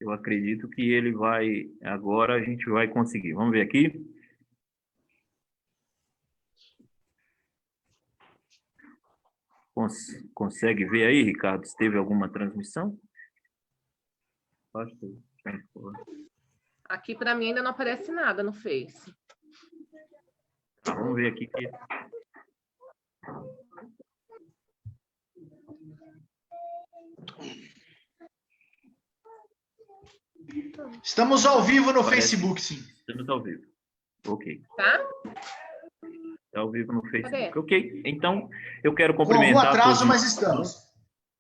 Eu acredito que ele vai... Agora a gente vai conseguir. Vamos ver aqui. Consegue ver aí, Ricardo, se teve alguma transmissão? Aqui para mim ainda não aparece nada no Face. Tá, vamos ver aqui. Estamos ao vivo no Facebook, sim. Estamos ao vivo. Ok. Tá? Está ao vivo no Facebook. Cadê? Ok. Então, eu quero Com cumprimentar... algum atraso, todos... mas estamos.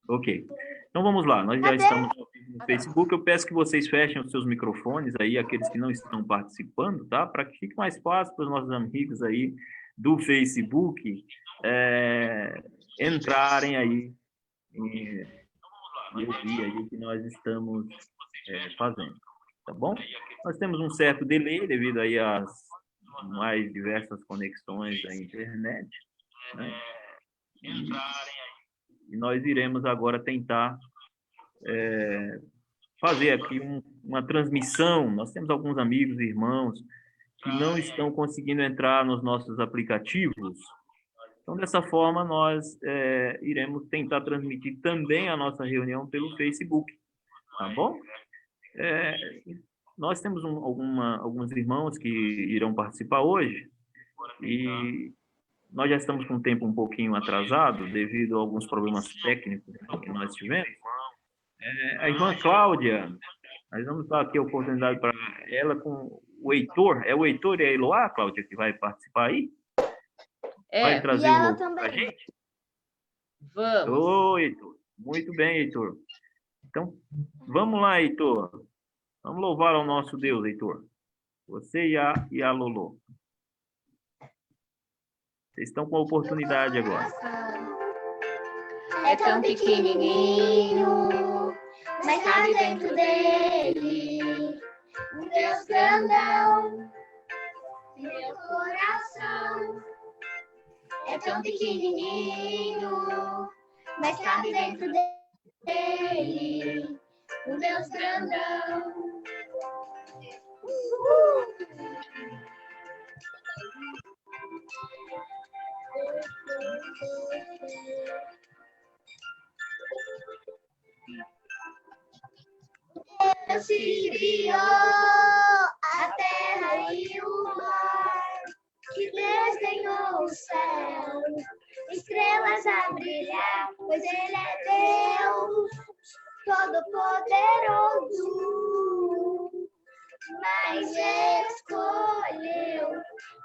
Ok. Então, vamos lá. Nós já estamos ao vivo no Facebook. Eu peço que vocês fechem os seus microfones aí, aqueles que não estão participando, tá? Para que fique mais fácil para os nossos amigos aí do Facebook entrarem aí e ouvir aí o que nós estamos fazendo, tá bom? Nós temos um certo delay devido aí às mais diversas conexões da internet, né? E nós iremos agora tentar fazer aqui uma transmissão. Nós temos alguns amigos e irmãos que não estão conseguindo entrar nos nossos aplicativos. Então, dessa forma, nós iremos tentar transmitir também a nossa reunião pelo Facebook, tá bom? Nós temos alguns irmãos que irão participar hoje e nós já estamos com o tempo um pouquinho atrasado devido a alguns problemas técnicos que nós tivemos. A irmã Cláudia, nós vamos dar aqui a oportunidade para ela com o Heitor. É o Heitor e a Eloá, Cláudia, que vai participar aí? Vai trazer o louvor para a gente? Vamos. Oi, Heitor. Muito bem, Heitor. Então, vamos lá, Heitor. Vamos louvar ao nosso Deus, Heitor. Você e a Lolo. Vocês estão com a oportunidade agora. É tão pequenininho, mas cabe dentro dele um Deus grandão. Meu coração é tão pequenininho, mas cabe dentro dele um Deus grandão. Deus se criou a terra e o mar, que desenhou o céu, estrelas a brilhar, pois Ele é Deus Todo-Poderoso, mas escolheu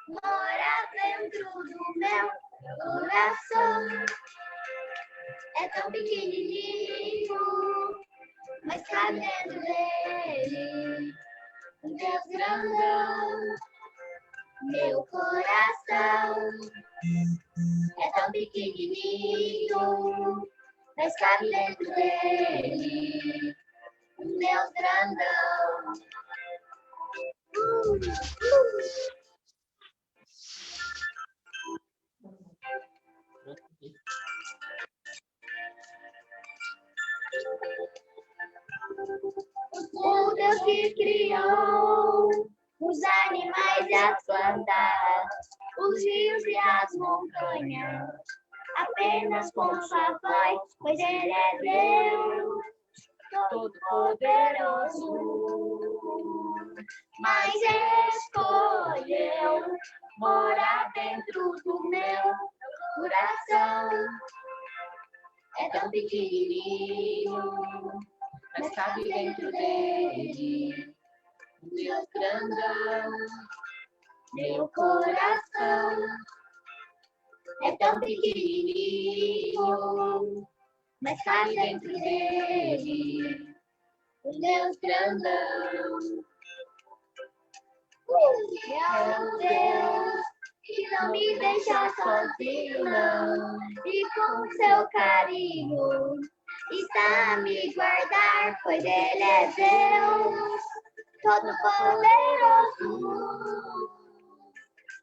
morar dentro do meu coração. É tão pequenininho, mas cabe dentro dele um Deus grandão. Meu coração é tão pequenininho, mas cabe dentro dele um Deus grandão. O Deus que criou os animais e as plantas, os rios e as montanhas, apenas com sua voz, pois Ele é Deus Todo-Poderoso, mas escolheu morar dentro do meu coração. É tão pequenininho, mas cabe dentro dele um Deus grandão. Meu coração é tão pequenininho, mas cabe dentro dele um Deus grandão. É um Deus que não me deixa sozinho, não, e com seu carinho está a me guardar, pois Ele é Deus Todo-Poderoso,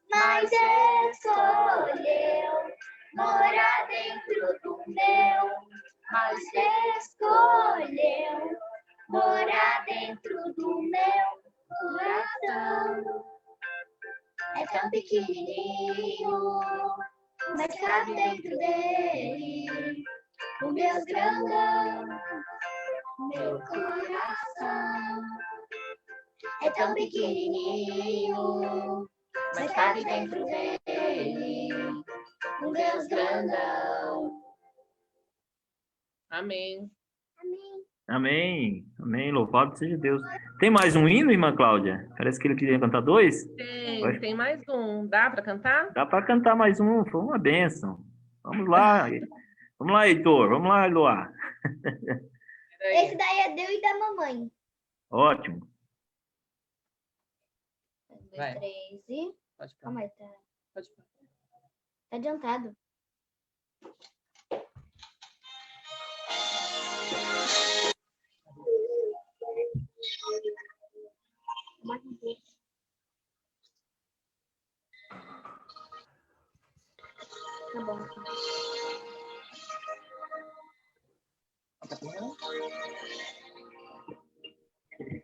mas escolheu morar dentro do meu, mas escolheu morar dentro pequenininho, mas cabe dentro dele um Deus grandão. Meu coração é tão pequenininho, mas cabe dentro dele um Deus grandão. Amém. Amém. Amém. Amém. Louvado seja Deus. Tem mais um hino, irmã Cláudia? Parece que ele queria cantar dois. Tem mais um. Dá para cantar? Dá para cantar mais um. Foi uma bênção. Vamos lá. Vamos lá, Heitor. Vamos lá, Eloá. Esse daí é Deus e da mamãe. Ótimo. 1, 2, Vai. 3 e... Pode Calma falar. aí, tá Pode falar. adiantado. Tá bom.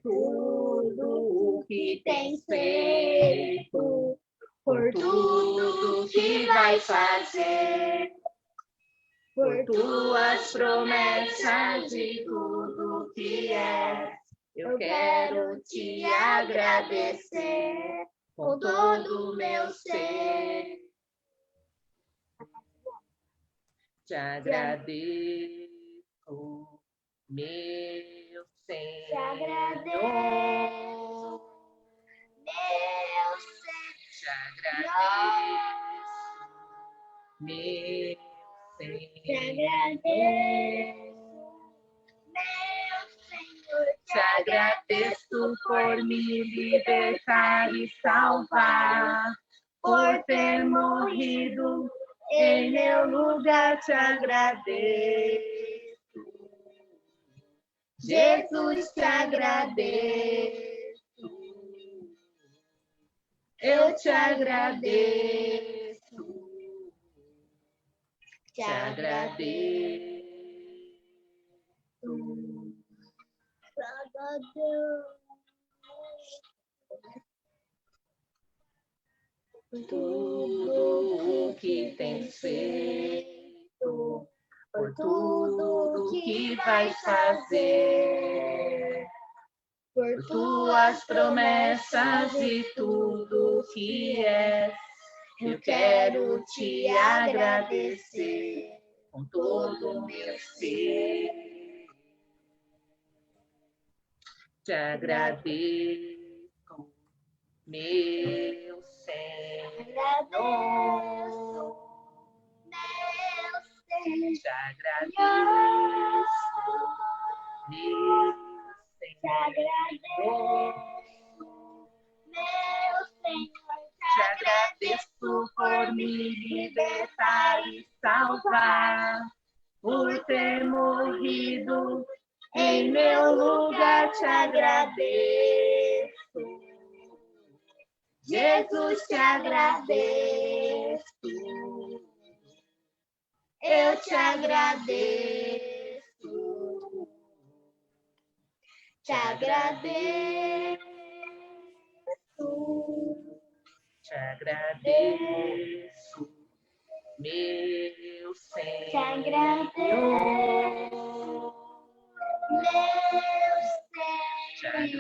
Tudo que tens feito, por tudo que vai fazer, por tuas promessas e tudo que és, eu quero te agradecer com todo o meu ser. Te agradeço, meu Senhor. Te agradeço, meu Te agradeço, meu Te Senhor. agradeço, meu Senhor. Te agradeço por me libertar e salvar, por ter morrido em meu lugar. Te agradeço, Jesus, te agradeço. Eu te agradeço, Te te agradeço. Tudo que tens feito, por tudo que vais fazer, por tuas promessas e tudo que és, eu quero te agradecer com todo o meu ser. Te agradeço, meu Senhor. Te agradeço, meu Senhor. Te agradeço por me libertar e salvar, por ter morrido em meu lugar. Te agradeço, Jesus, te agradeço. Eu te agradeço, te agradeço, te agradeço, meu Senhor. Te agradeço, meu Te Senhor.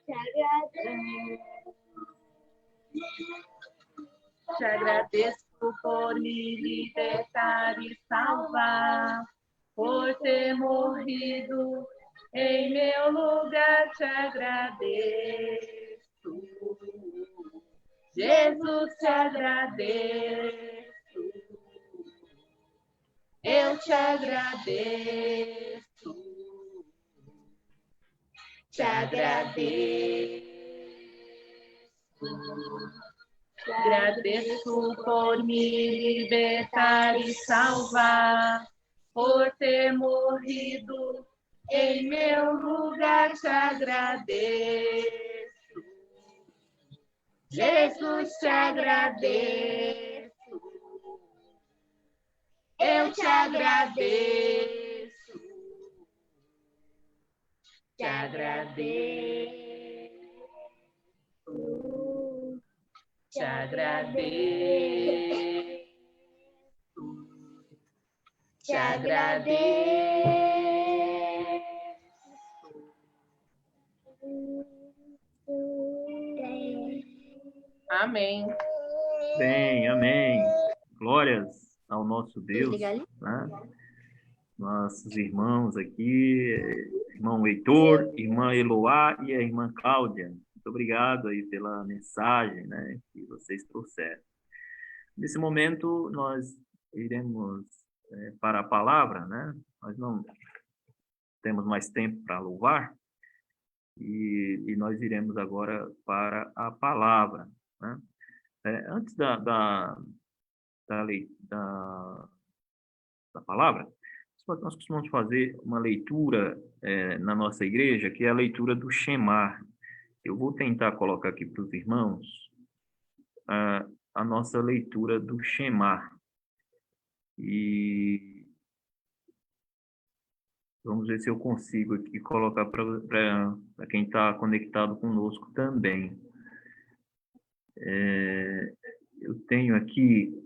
Te agradeço. Te agradeço por me libertar e salvar, por ter morrido em meu lugar. Te agradeço, Jesus, te agradeço. Eu te agradeço, te agradeço. Agradeço por me libertar e salvar, por ter morrido em meu lugar. Te agradeço, Jesus, te agradeço. Eu te agradeço, te agradeço. te agradeço, te agradeço. Amém. Bem, amém. Glórias ao nosso Deus, Desligar ali? né? Nossos irmãos aqui, irmão Heitor, irmã Eloá e a irmã Cláudia. Muito obrigado aí pela mensagem, né, que vocês trouxeram. Nesse momento, nós iremos para a palavra, né? Nós não temos mais tempo para louvar e nós iremos agora para a palavra, né? Antes da palavra, nós costumamos fazer uma leitura na nossa igreja, que é a leitura do Shemar. Eu vou tentar colocar aqui para os irmãos a nossa leitura do Shemar. E vamos ver se eu consigo aqui colocar para quem está conectado conosco também. Eu tenho aqui,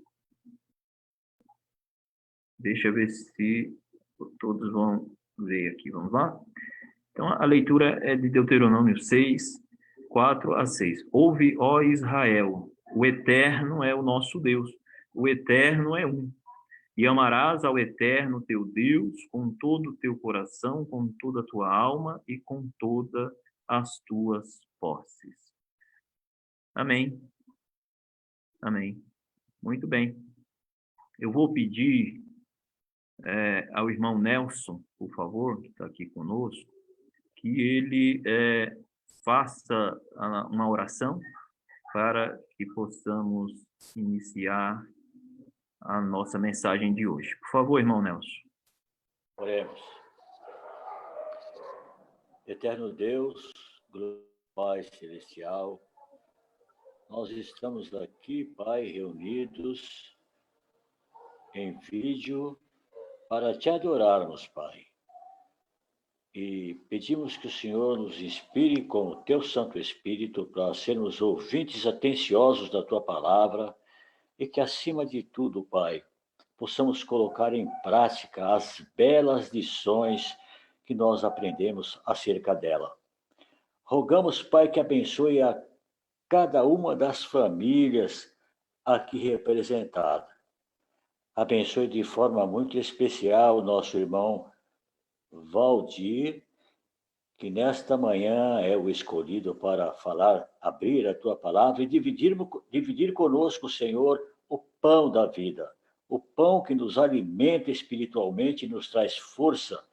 deixa eu ver se todos vão ver aqui, vamos lá? Então, a leitura é de Deuteronômio 6, 4 a 6. Ouve, ó Israel, o Eterno é o nosso Deus, o Eterno é um. E amarás ao Eterno teu Deus com todo o teu coração, com toda a tua alma e com todas as tuas posses. Amém. Amém. Muito bem. Eu vou pedir ao irmão Nelson, por favor, que está aqui conosco, que ele faça uma oração para que possamos iniciar a nossa mensagem de hoje. Por favor, irmão Nelson. Oremos. Eterno Deus, Pai Celestial, nós estamos aqui, Pai, reunidos em vídeo para te adorarmos, Pai. E pedimos que o Senhor nos inspire com o teu Santo Espírito para sermos ouvintes atenciosos da tua palavra e que, acima de tudo, Pai, possamos colocar em prática as belas lições que nós aprendemos acerca dela. Rogamos, Pai, que abençoe a cada uma das famílias aqui representadas. Abençoe de forma muito especial o nosso irmão Valdir, que nesta manhã é o escolhido para falar, abrir a tua palavra e dividir conosco, Senhor, o pão da vida, o pão que nos alimenta espiritualmente e nos traz força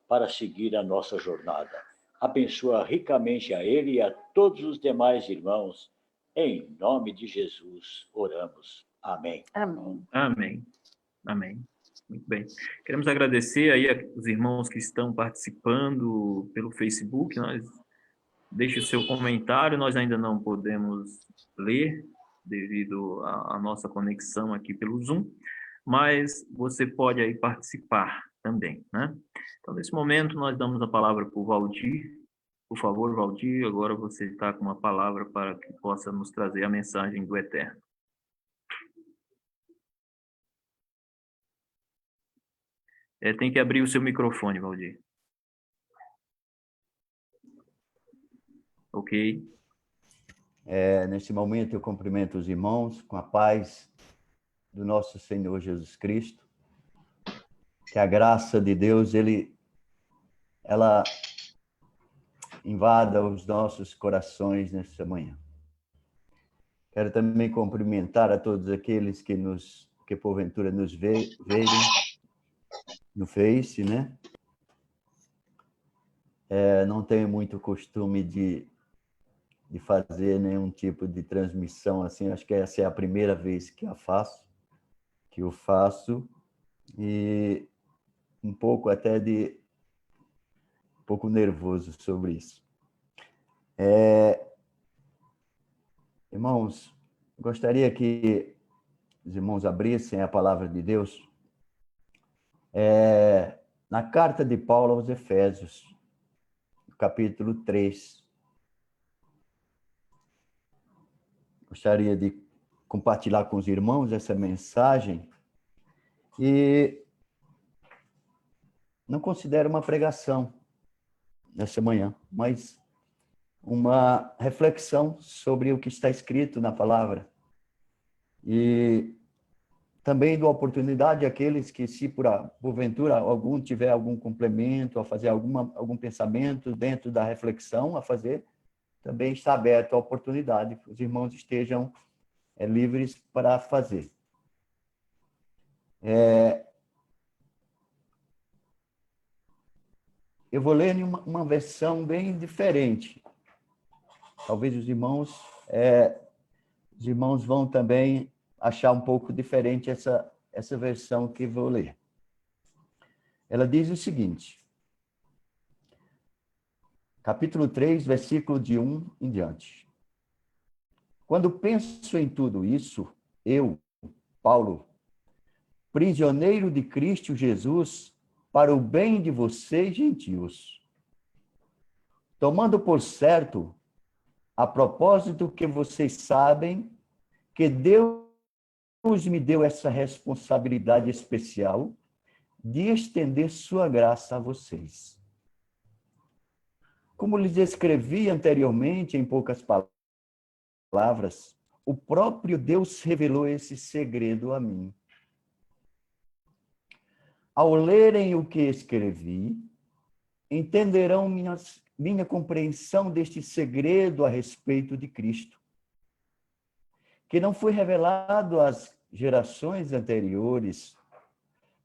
para seguir a nossa jornada. Abençoa ricamente a ele e a todos os demais irmãos. Em nome de Jesus, oramos. Amém. Amém. Amém. Amém. Muito bem. Queremos agradecer aí aos irmãos que estão participando pelo Facebook. Deixe o seu comentário, nós ainda não podemos ler devido à nossa conexão aqui pelo Zoom, mas você pode aí participar também, né? Então, nesse momento, nós damos a palavra para o Valdir. Por favor, Valdir, agora você está com uma palavra para que possa nos trazer a mensagem do Eterno. Tem que abrir o seu microfone, Valdir. Ok. Neste momento eu cumprimento os irmãos com a paz do nosso Senhor Jesus Cristo. Que a graça de Deus, ela invada os nossos corações nesta manhã. Quero também cumprimentar a todos aqueles que porventura nos veem no Face, né? Não tenho muito costume de fazer nenhum tipo de transmissão assim. Acho que essa é a primeira vez que eu faço, e um pouco nervoso sobre isso. Irmãos, gostaria que os irmãos abrissem a palavra de Deus na carta de Paulo aos Efésios, capítulo 3. gostaria de compartilhar com os irmãos essa mensagem e não considero uma pregação nessa manhã, mas uma reflexão sobre o que está escrito na palavra. E também dou oportunidade àqueles que, se porventura algum tiver algum complemento, a fazer algum pensamento dentro da reflexão a fazer, também está aberto a oportunidade, que os irmãos estejam livres para fazer. Eu vou ler em uma versão bem diferente. Talvez os irmãos vão também achar um pouco diferente essa versão que vou ler. Ela diz o seguinte, capítulo 3, versículo de 1 em diante. Quando penso em tudo isso, eu, Paulo, prisioneiro de Cristo Jesus, para o bem de vocês, gentios, tomando por certo, a propósito que vocês sabem, que Deus me deu essa responsabilidade especial de estender sua graça a vocês. Como lhes escrevi anteriormente, em poucas palavras, o próprio Deus revelou esse segredo a mim. Ao lerem o que escrevi, entenderão minha compreensão deste segredo a respeito de Cristo, que não foi revelado às gerações anteriores,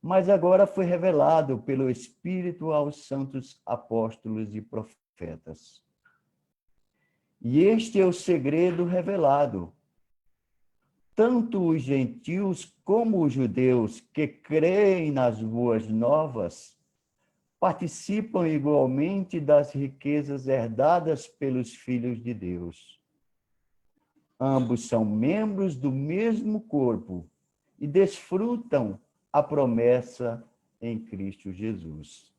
mas agora foi revelado pelo Espírito aos santos apóstolos e profetas. E este é o segredo revelado. Tanto os gentios como os judeus que creem nas boas novas participam igualmente das riquezas herdadas pelos filhos de Deus. Ambos são membros do mesmo corpo e desfrutam a promessa em Cristo Jesus.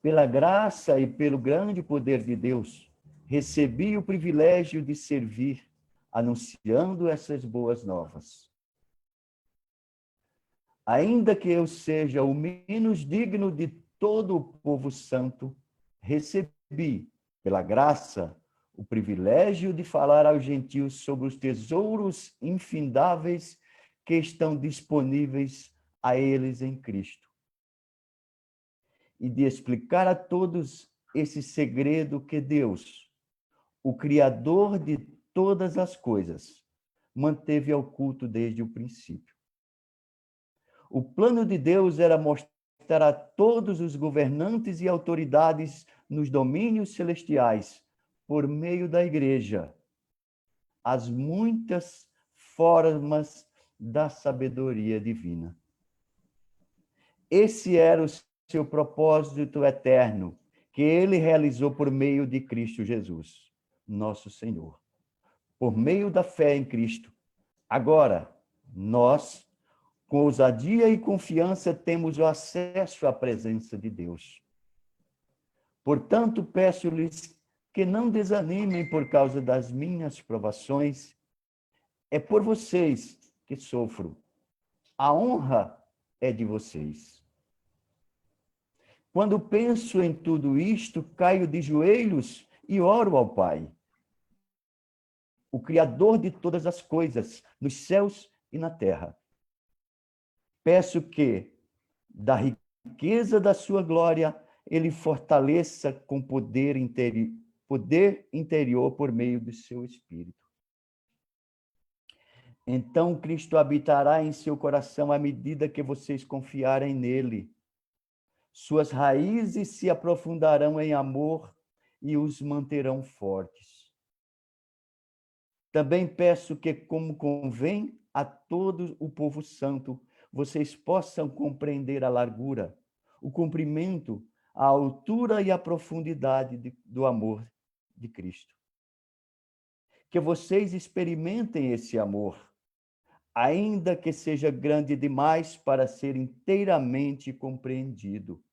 Pela graça e pelo grande poder de Deus, recebi o privilégio de servir, anunciando essas boas novas. Ainda que eu seja o menos digno de todo o povo santo, recebi, pela graça, o privilégio de falar aos gentios sobre os tesouros infindáveis que estão disponíveis a eles em Cristo. E de explicar a todos esse segredo que Deus, o Criador de todas as coisas, manteve oculto desde o princípio. O plano de Deus era mostrar a todos os governantes e autoridades nos domínios celestiais, por meio da igreja, as muitas formas da sabedoria divina. Esse era o seu propósito eterno, que ele realizou por meio de Cristo Jesus, nosso Senhor. Por meio da fé em Cristo. Agora, nós, com ousadia e confiança, temos o acesso à presença de Deus. Portanto, peço-lhes que não desanimem por causa das minhas provações. É por vocês que sofro. A honra é de vocês. Quando penso em tudo isto, caio de joelhos e oro ao Pai, o Criador de todas as coisas, nos céus e na terra. Peço que, da riqueza da sua glória, ele fortaleça com poder interior por meio do seu Espírito. Então Cristo habitará em seu coração à medida que vocês confiarem nele. Suas raízes se aprofundarão em amor e os manterão fortes. Também peço que, como convém a todo o povo santo, vocês possam compreender a largura, o comprimento, a altura e a profundidade do amor de Cristo. Que vocês experimentem esse amor, ainda que seja grande demais para ser inteiramente compreendido.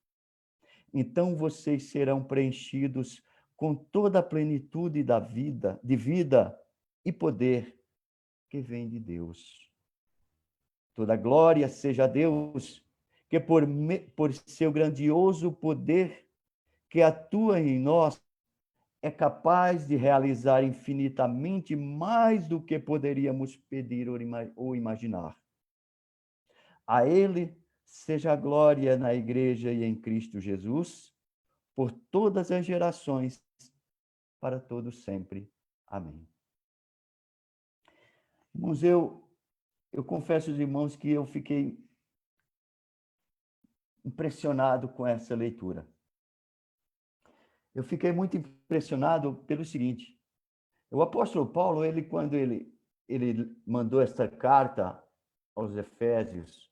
Então vocês serão preenchidos com toda a plenitude de vida e poder que vem de Deus. Toda glória seja a Deus, que por seu grandioso poder que atua em nós, é capaz de realizar infinitamente mais do que poderíamos pedir ou imaginar. A Ele seja a glória na Igreja e em Cristo Jesus, por todas as gerações, para todos sempre. Amém. Irmãos, eu confesso aos irmãos que eu fiquei impressionado com essa leitura. Eu fiquei muito impressionado pelo seguinte: o apóstolo Paulo, quando ele mandou esta carta aos Efésios,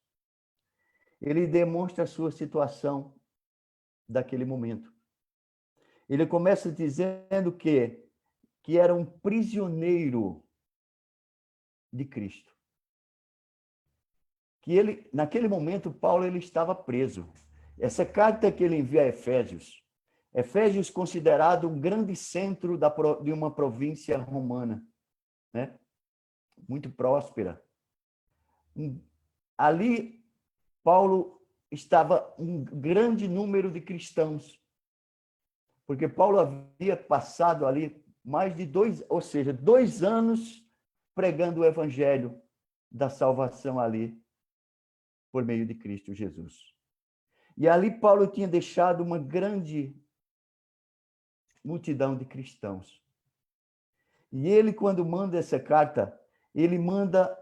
ele demonstra a sua situação daquele momento. Ele começa dizendo que era um prisioneiro de Cristo. Que naquele momento, Paulo estava preso. Essa carta que ele envia a Efésios considerado um grande centro de uma província romana, né? Muito próspera. Ali, Paulo estava um grande número de cristãos, porque Paulo havia passado ali mais de 2 anos pregando o evangelho da salvação ali, por meio de Cristo Jesus. E ali Paulo tinha deixado uma grande multidão de cristãos. E ele, quando manda essa carta, ele manda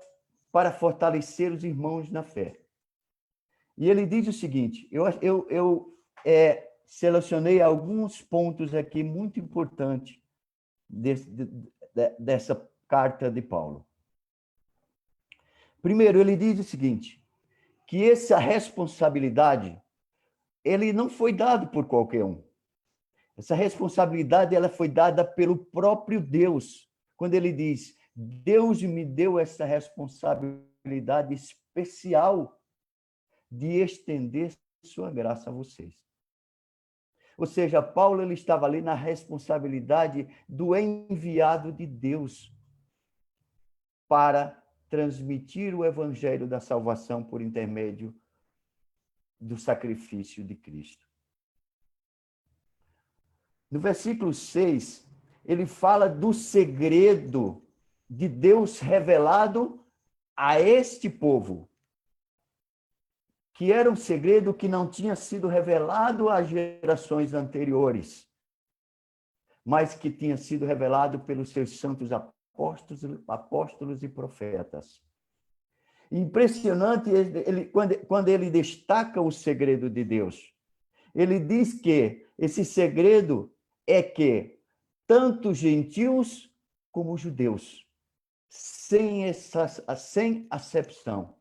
para fortalecer os irmãos na fé. E ele diz o seguinte: eu selecionei alguns pontos aqui muito importantes dessa carta de Paulo. Primeiro, ele diz o seguinte, que essa responsabilidade, ele não foi dado por qualquer um. Essa responsabilidade, ela foi dada pelo próprio Deus, quando ele diz: Deus me deu essa responsabilidade especial de estender sua graça a vocês. Ou seja, Paulo ele estava ali na responsabilidade do enviado de Deus para transmitir o evangelho da salvação por intermédio do sacrifício de Cristo. No versículo 6, ele fala do segredo de Deus revelado a este povo, que era um segredo que não tinha sido revelado às gerações anteriores, mas que tinha sido revelado pelos seus santos apóstolos e profetas. Impressionante quando ele destaca o segredo de Deus. Ele diz que esse segredo é que tanto gentios como judeus, sem acepção,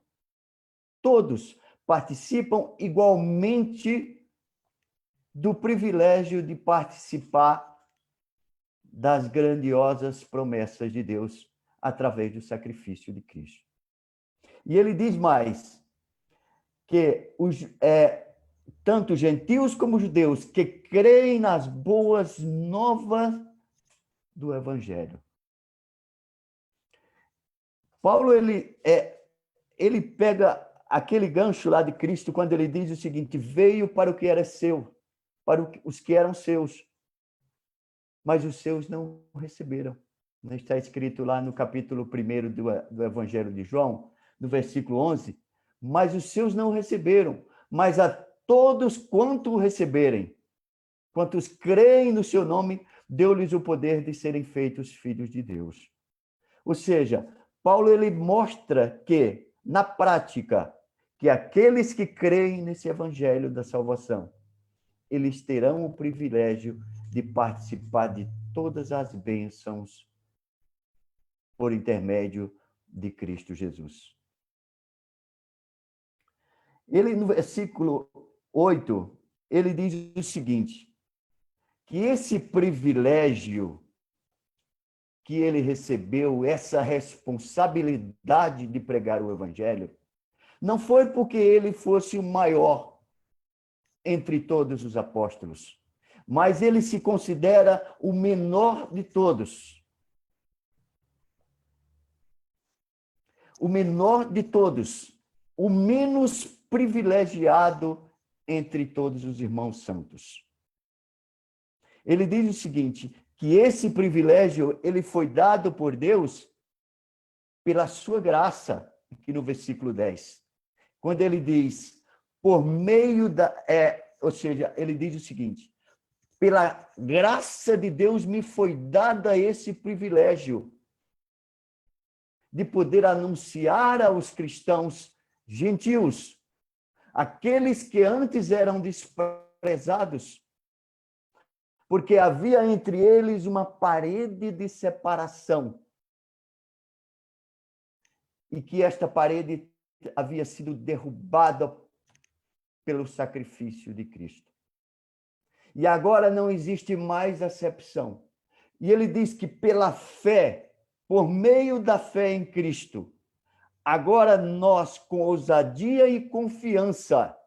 todos participam igualmente do privilégio de participar das grandiosas promessas de Deus através do sacrifício de Cristo. E ele diz mais, que tanto gentios como judeus que creem nas boas novas do Evangelho. Paulo, ele pega aquele gancho lá de Cristo quando ele diz o seguinte: veio para o que era seu, para os que eram seus, mas os seus não receberam. Está escrito lá no capítulo 1 do Evangelho de João, no versículo 11, mas os seus não receberam, mas a todos quanto receberem, quantos creem no seu nome, deu-lhes o poder de serem feitos filhos de Deus. Ou seja, Paulo ele mostra que, na prática, que aqueles que creem nesse evangelho da salvação, eles terão o privilégio de participar de todas as bênçãos por intermédio de Cristo Jesus. Ele, no versículo 8, ele diz o seguinte, que esse privilégio que ele recebeu, essa responsabilidade de pregar o evangelho, não foi porque ele fosse o maior entre todos os apóstolos, mas ele se considera o menor de todos. o menor de todos, o menos privilegiado entre todos os irmãos santos. Ele diz o seguinte, que esse privilégio ele foi dado por Deus pela sua graça, aqui no versículo 10. Quando ele diz, por meio ou seja, ele diz o seguinte, pela graça de Deus me foi dada esse privilégio de poder anunciar aos cristãos gentios, aqueles que antes eram desprezados, porque havia entre eles uma parede de separação, e que esta parede havia sido derrubada pelo sacrifício de Cristo. E agora não existe mais acepção. E ele diz que pela fé, por meio da fé em Cristo, agora nós, com ousadia e confiança,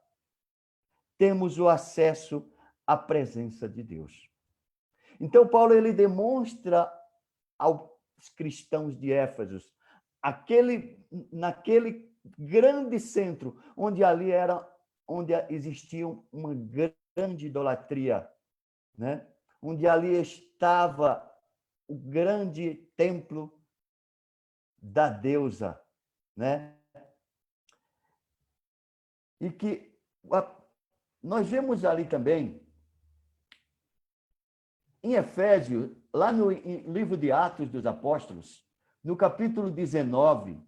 temos o acesso à presença de Deus. Então, Paulo ele demonstra aos cristãos de Éfeso, naquele grande centro, onde existia uma grande idolatria, né? Onde ali estava o grande templo da deusa, né? E que nós vemos ali também, em Efésios, lá no livro de Atos dos Apóstolos, no capítulo 19,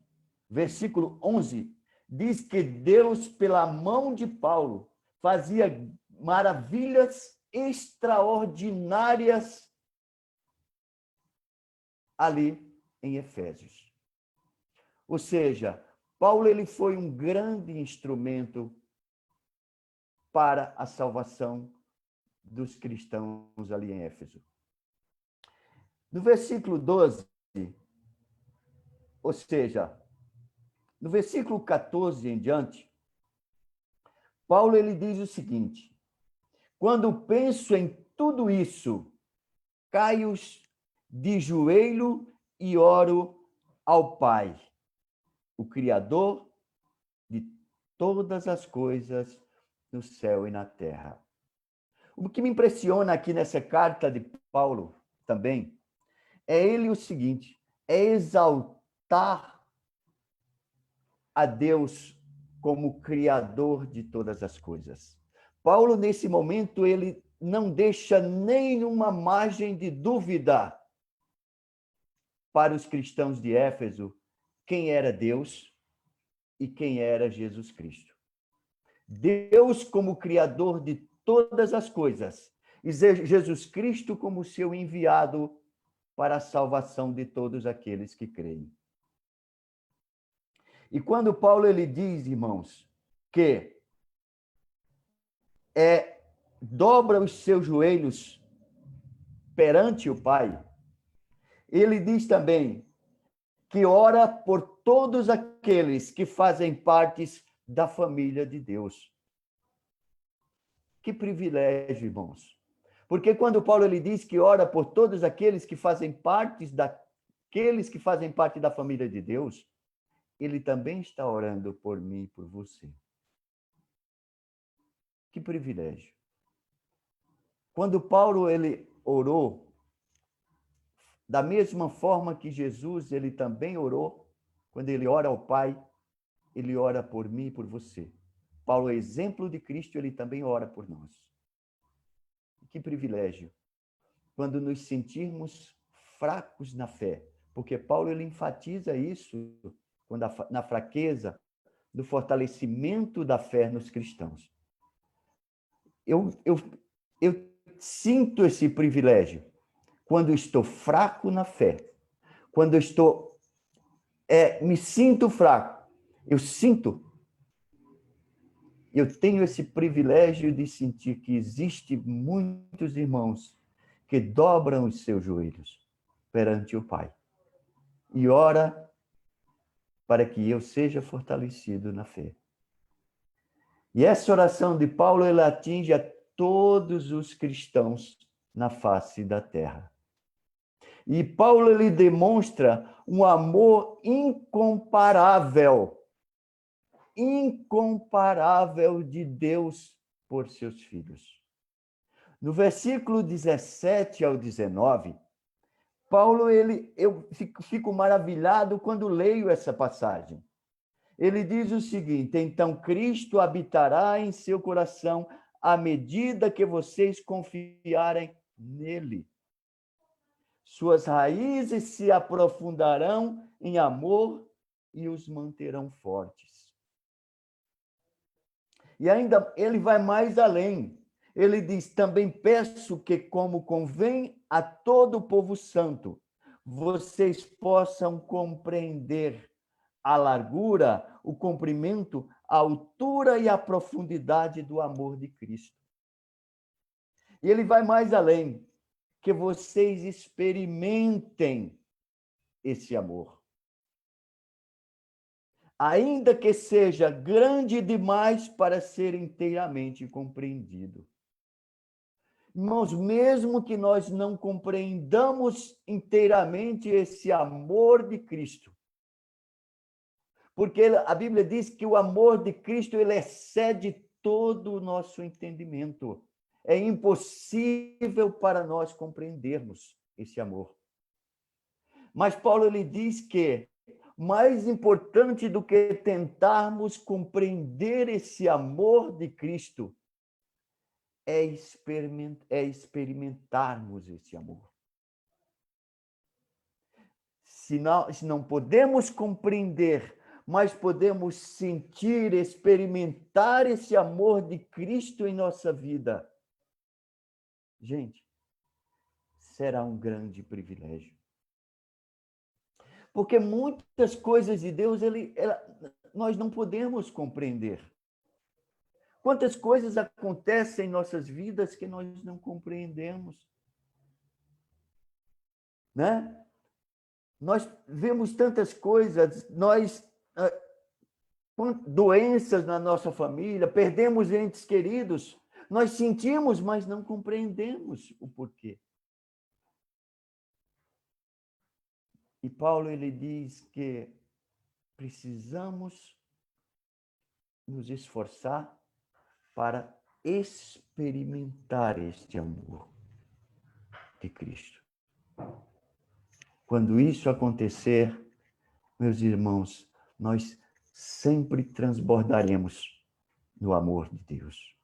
versículo 11, diz que Deus, pela mão de Paulo, fazia maravilhas extraordinárias ali em Efésios. Ou seja, Paulo ele foi um grande instrumento para a salvação dos cristãos ali em Éfeso. No versículo 12, ou seja, no versículo 14 em diante, Paulo ele diz o seguinte: quando penso em tudo isso, caio de joelho e oro ao Pai, o Criador de todas as coisas no céu e na terra. O que me impressiona aqui nessa carta de Paulo também é ele o seguinte, é exaltar a Deus como Criador de todas as coisas. Paulo, nesse momento, ele não deixa nenhuma margem de dúvida para os cristãos de Éfeso quem era Deus e quem era Jesus Cristo. Deus como Criador de todas as coisas e Jesus Cristo como seu enviado para a salvação de todos aqueles que creem. E quando Paulo ele diz, irmãos, que dobra os seus joelhos perante o Pai, ele diz também que ora por todos aqueles que fazem parte da família de Deus. Que privilégio, irmãos. Porque quando Paulo ele diz que ora por todos aqueles que fazem parte da família de Deus, ele também está orando por mim e por você. Que privilégio. Quando Paulo ele orou, da mesma forma que Jesus ele também orou, quando ele ora ao Pai, ele ora por mim e por você. Paulo é exemplo de Cristo, ele também ora por nós. Que privilégio. Quando nos sentirmos fracos na fé, porque Paulo ele enfatiza isso quando na fraqueza, do fortalecimento da fé nos cristãos. Eu sinto esse privilégio quando estou fraco na fé, quando me sinto fraco, eu tenho esse privilégio de sentir que existe muitos irmãos que dobram os seus joelhos perante o Pai e ora para que eu seja fortalecido na fé. E essa oração de Paulo, ela atinge a todos os cristãos na face da terra. E Paulo ele demonstra um amor incomparável de Deus por seus filhos. No versículo 17 ao 19, Paulo, eu fico maravilhado quando leio essa passagem. Ele diz o seguinte: então Cristo habitará em seu coração à medida que vocês confiarem nele. Suas raízes se aprofundarão em amor e os manterão fortes. E ainda ele vai mais além. Ele diz: também peço que, como convém a todo o povo santo, vocês possam compreender a largura, o comprimento, a altura e a profundidade do amor de Cristo. E ele vai mais além, que vocês experimentem esse amor. Ainda que seja grande demais para ser inteiramente compreendido. Irmãos, mesmo que nós não compreendamos inteiramente esse amor de Cristo, porque a Bíblia diz que o amor de Cristo ele excede todo o nosso entendimento. É impossível para nós compreendermos esse amor. Mas Paulo ele diz que mais importante do que tentarmos compreender esse amor de Cristo é experimentarmos esse amor. Se não podemos compreender, mas podemos sentir, experimentar esse amor de Cristo em nossa vida, gente, será um grande privilégio. Porque muitas coisas de Deus nós não podemos compreender. Quantas coisas acontecem em nossas vidas que nós não compreendemos, né? Nós vemos tantas coisas, doenças na nossa família, perdemos entes queridos, nós sentimos, mas não compreendemos o porquê. E Paulo ele diz que precisamos nos esforçar para experimentar este amor de Cristo. Quando isso acontecer, meus irmãos, nós sempre transbordaremos no amor de Deus.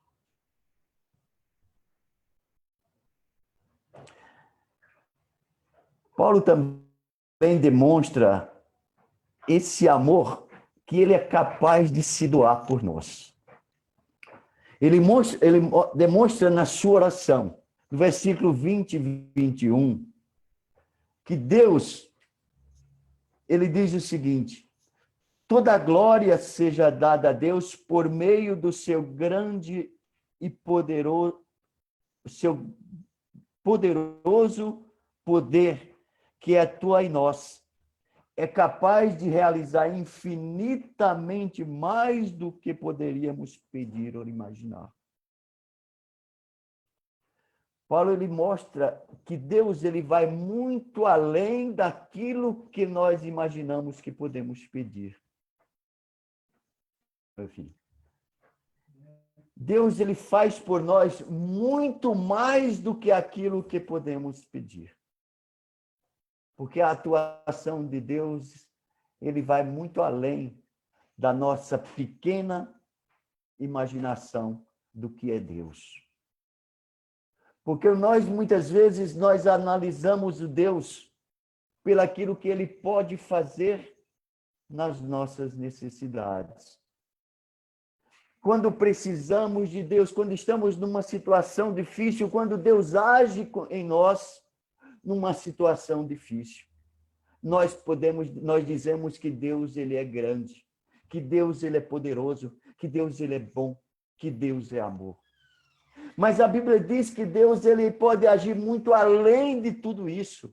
Paulo também demonstra esse amor que ele é capaz de se doar por nós. Ele demonstra na sua oração, no versículo 20 e 21, que Deus, ele diz o seguinte: toda a glória seja dada a Deus por meio do seu grande e poderoso poder que atua em nós. É capaz de realizar infinitamente mais do que poderíamos pedir ou imaginar. Paulo ele mostra que Deus ele vai muito além daquilo que nós imaginamos que podemos pedir. Enfim, Deus ele faz por nós muito mais do que aquilo que podemos pedir. Porque a atuação de Deus, ele vai muito além da nossa pequena imaginação do que é Deus. Porque muitas vezes, nós analisamos o Deus pelaquilo que ele pode fazer nas nossas necessidades. Quando precisamos de Deus, quando estamos numa situação difícil, quando Deus age em nós, numa situação difícil, nós dizemos que Deus ele é grande, que Deus ele é poderoso, que Deus ele é bom, que Deus é amor. Mas a Bíblia diz que Deus ele pode agir muito além de tudo isso.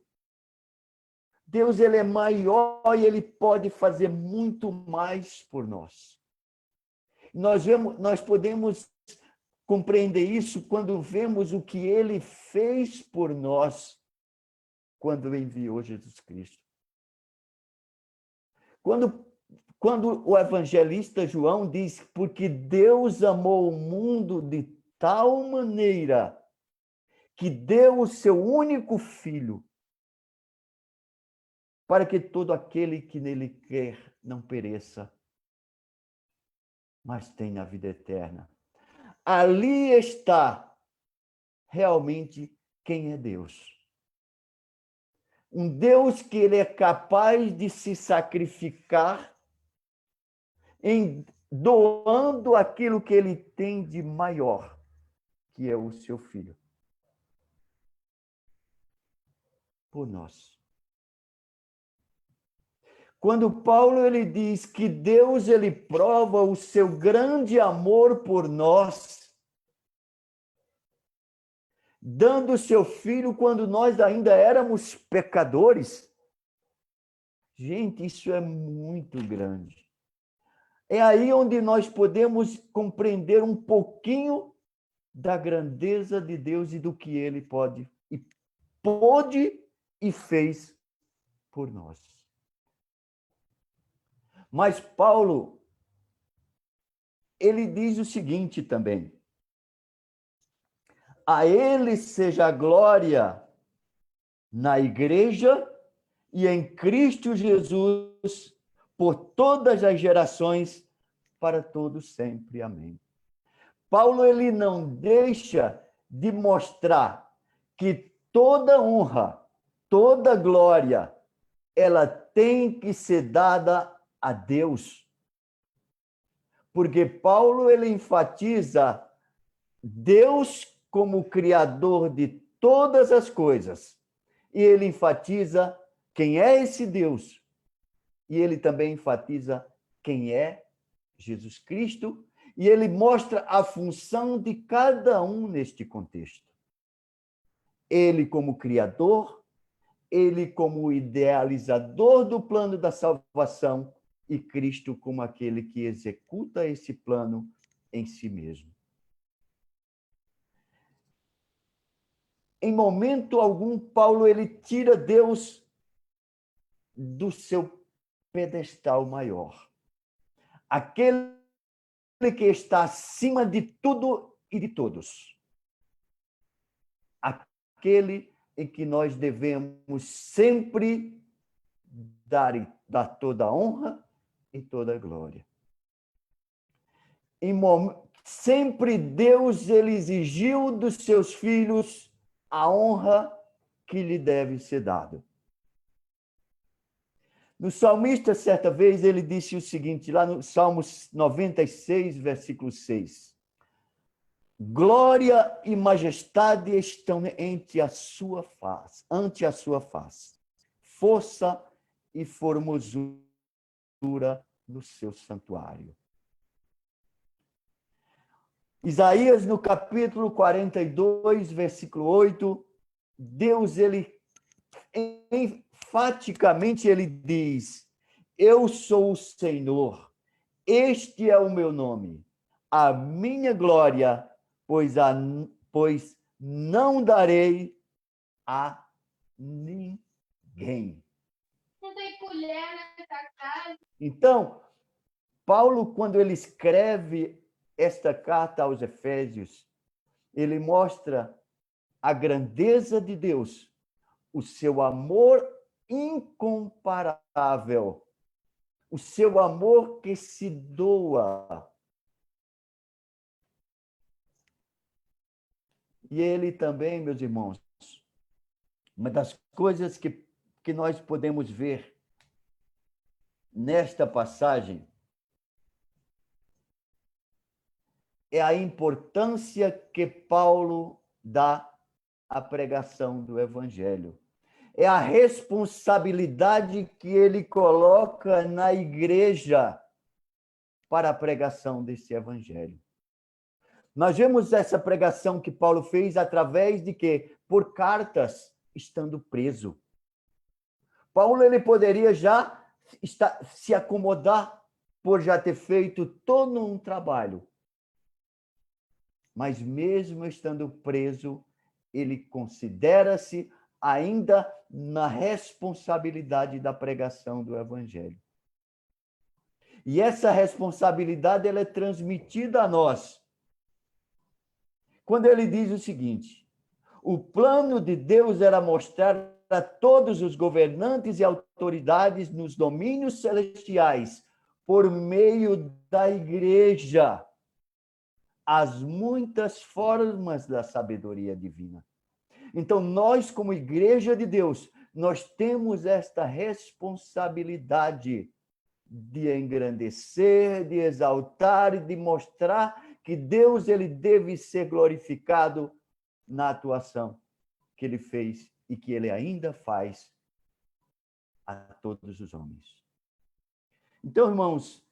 Deus ele é maior e ele pode fazer muito mais por nós. Nós podemos compreender isso quando vemos o que ele fez por nós quando enviou Jesus Cristo. Quando o evangelista João diz, porque Deus amou o mundo de tal maneira que deu o seu único filho, para que todo aquele que nele quer não pereça, mas tenha a vida eterna. Ali está realmente quem é Deus. Um Deus que ele é capaz de se sacrificar em doando aquilo que ele tem de maior, que é o seu filho, por nós. Quando Paulo ele diz que Deus ele prova o seu grande amor por nós, dando o seu filho quando nós ainda éramos pecadores. Gente, isso é muito grande. É aí onde nós podemos compreender um pouquinho da grandeza de Deus e do que ele pôde e fez por nós. Mas Paulo, ele diz o seguinte também: a ele seja a glória na igreja e em Cristo Jesus por todas as gerações, para todos sempre. Amém. Paulo, ele não deixa de mostrar que toda honra, toda glória, ela tem que ser dada a Deus. Porque Paulo, ele enfatiza Deus como criador de todas as coisas. E ele enfatiza quem é esse Deus. E ele também enfatiza quem é Jesus Cristo. E ele mostra a função de cada um neste contexto. Ele como criador, ele como idealizador do plano da salvação e Cristo como aquele que executa esse plano em si mesmo. Em momento algum, Paulo ele tira Deus do seu pedestal maior. Aquele que está acima de tudo e de todos. Aquele em que nós devemos sempre dar toda a honra e toda a glória. Sempre Deus ele exigiu dos seus filhos a honra que lhe deve ser dada. No salmista, certa vez, ele disse o seguinte, lá no Salmos 96, versículo 6. Glória e majestade estão ante a sua face. Força e formosura no seu santuário. Isaías, no capítulo 42, versículo 8, Deus, ele enfaticamente ele diz: eu sou o Senhor, este é o meu nome, a minha glória, pois não darei a ninguém. Não tem colher nessa casa. Então, Paulo, quando ele escreve esta carta aos Efésios, ele mostra a grandeza de Deus, o seu amor incomparável, o seu amor que se doa. E ele também, meus irmãos, uma das coisas que nós podemos ver nesta passagem é a importância que Paulo dá à pregação do Evangelho. É a responsabilidade que ele coloca na igreja para a pregação desse Evangelho. Nós vemos essa pregação que Paulo fez através de quê? Por cartas, estando preso. Paulo ele poderia já se acomodar por já ter feito todo um trabalho. Mas mesmo estando preso, ele considera-se ainda na responsabilidade da pregação do Evangelho. E essa responsabilidade ela é transmitida a nós. Quando ele diz o seguinte: o plano de Deus era mostrar a todos os governantes e autoridades nos domínios celestiais, por meio da igreja, as muitas formas da sabedoria divina. Então, nós, como igreja de Deus, nós temos esta responsabilidade de engrandecer, de exaltar e de mostrar que Deus ele deve ser glorificado na atuação que ele fez e que ele ainda faz a todos os homens. Então, irmãos,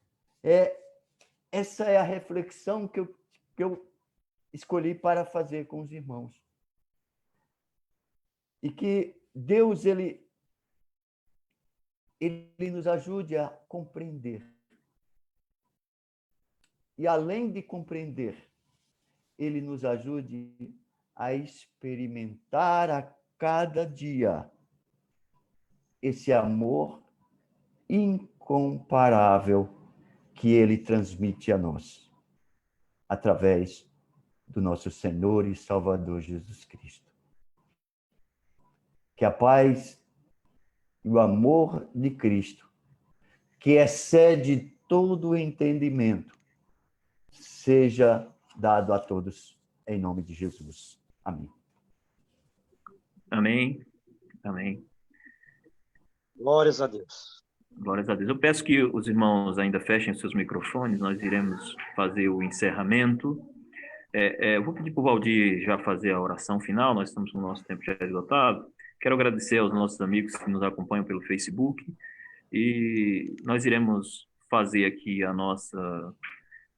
essa é a reflexão que eu escolhi para fazer com os irmãos. E que Deus, ele nos ajude a compreender. E além de compreender, ele nos ajude a experimentar a cada dia esse amor incomparável que ele transmite a nós, através do nosso Senhor e Salvador Jesus Cristo. Que a paz e o amor de Cristo, que excede todo o entendimento, seja dado a todos, em nome de Jesus. Amém. Amém. Amém. Glórias a Deus. Glórias a Deus. Eu peço que os irmãos ainda fechem seus microfones, nós iremos fazer o encerramento. Eu vou pedir para o Valdir já fazer a oração final, nós estamos com o nosso tempo já esgotado. Quero agradecer aos nossos amigos que nos acompanham pelo Facebook e nós iremos fazer aqui a nossa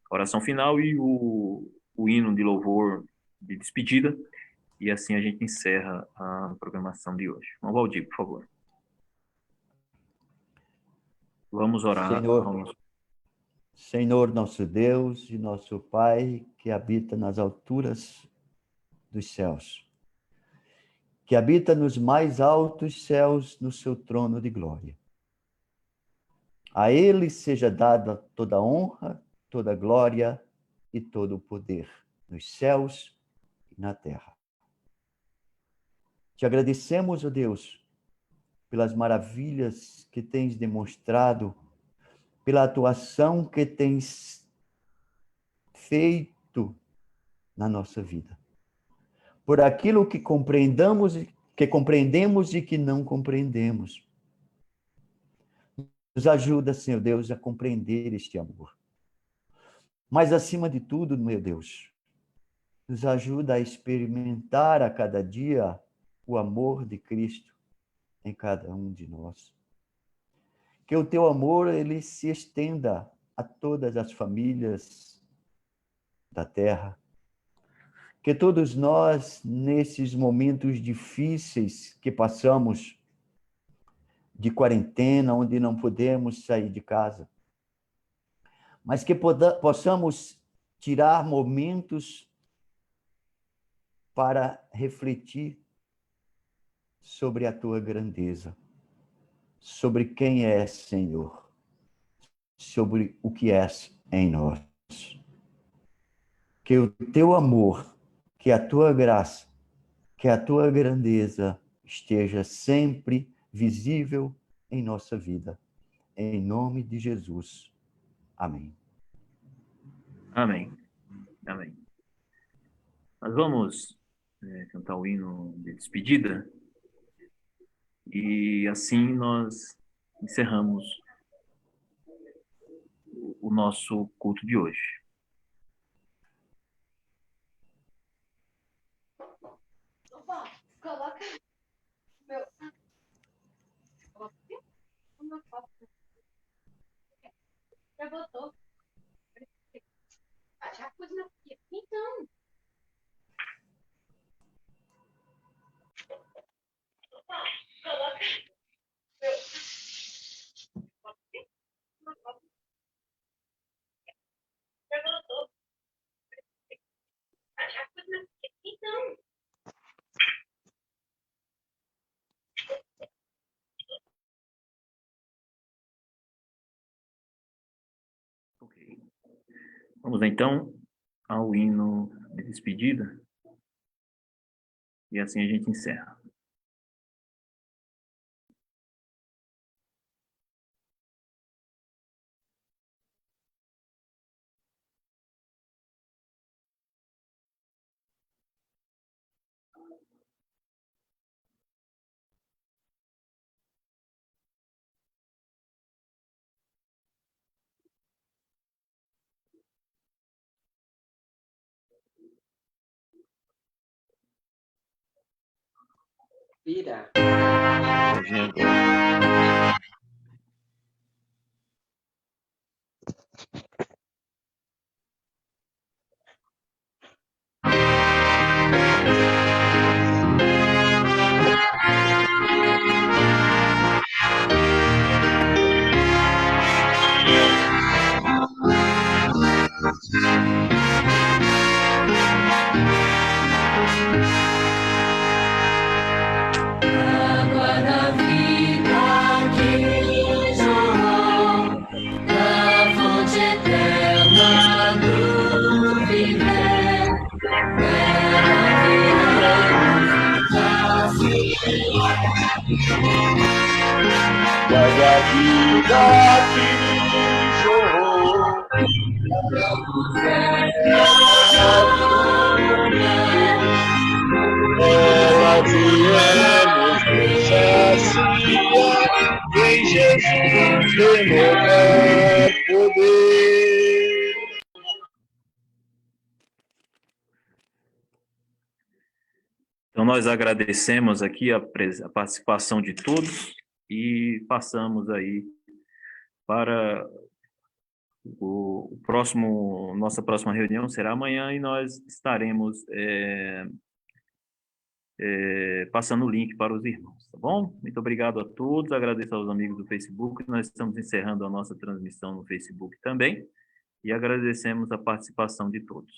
oração final e o hino de louvor de despedida, e assim a gente encerra a programação de hoje. Então, Valdir, por favor. Vamos orar. Senhor nosso Deus e nosso Pai, que habita nas alturas dos céus, que habita nos mais altos céus no seu trono de glória. A ele seja dada toda honra, toda glória e todo o poder, nos céus e na terra. Te agradecemos, ó Deus, pelas maravilhas que tens demonstrado, pela atuação que tens feito na nossa vida, por aquilo que compreendemos e que não compreendemos. Nos ajuda, Senhor Deus, a compreender este amor. Mas, acima de tudo, meu Deus, nos ajuda a experimentar a cada dia o amor de Cristo em cada um de nós. Que o teu amor, ele se estenda a todas as famílias da terra. Que todos nós, nesses momentos difíceis que passamos, de quarentena, onde não podemos sair de casa, mas que possamos tirar momentos para refletir sobre a tua grandeza, sobre quem és, Senhor, sobre o que és em nós. Que o teu amor, que a tua graça, que a tua grandeza esteja sempre visível em nossa vida. Em nome de Jesus. Amém. Amém. Amém. Nós vamos cantar o hino de despedida e assim nós encerramos o nosso culto de hoje. Opa, coloca meu... Uma foto. Já botou. Já pus na... Então. Opa, coloca meu... Uma foto. Ok. Vamos então ao hino de despedida. E assim a gente encerra. Vira. Água da vida que jorrou da fonte eterna do viver, Da vida que jorrou ela viemos nos sacia em Jesus renovar poder. Então, nós agradecemos aqui a participação de todos e passamos aí para o próximo, nossa próxima reunião será amanhã e nós estaremos passando o link para os irmãos, tá bom? Muito obrigado a todos, agradeço aos amigos do Facebook, nós estamos encerrando a nossa transmissão no Facebook também e agradecemos a participação de todos.